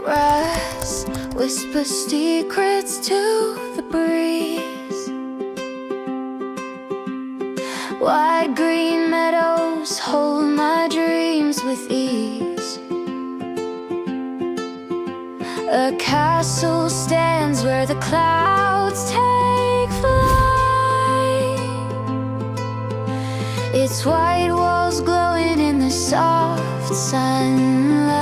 grass whispers secrets to the breeze. Wide green meadows hold my dreams with ease. A castle stands where the clouds take flight. Its white walls glowing in the soft sunlight.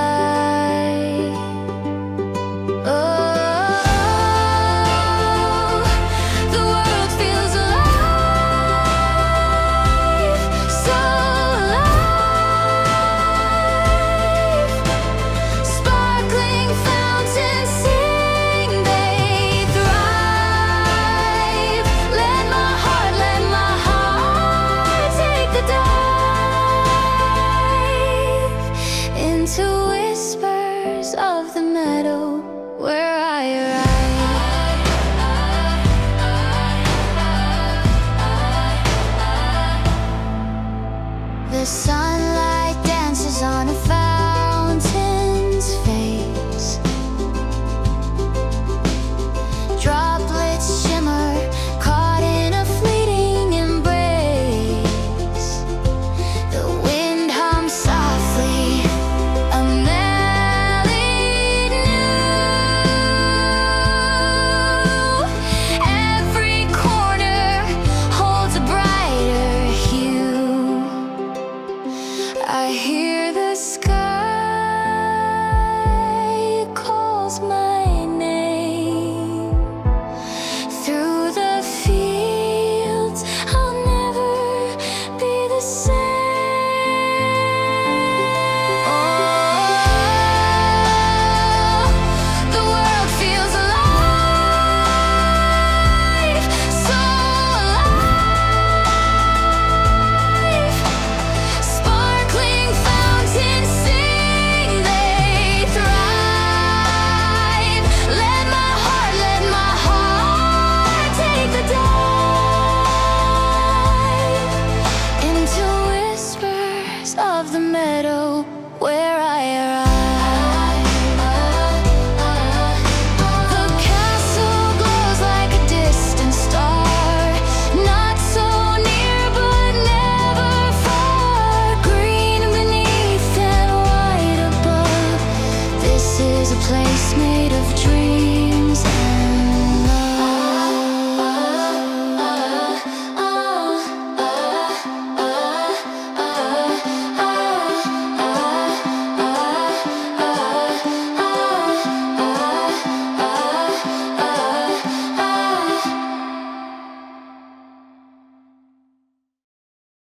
The sunlight dances on a fountain's face. Droplets shimmer, caught in a fleeting embrace. The wind hums softly, a melody new. Every corner holds a brighter hue. I hear the sky calls my name. Through the fields I'll never be the same. Oh, the world feels alive, so alive. Sparkling fountains sing, they thrive. Let my heart take the dive into whispers of the meadow where I arrive. The castle glows like a distant star, not so near but never far. Green beneath and white above, this is a place made of dreams.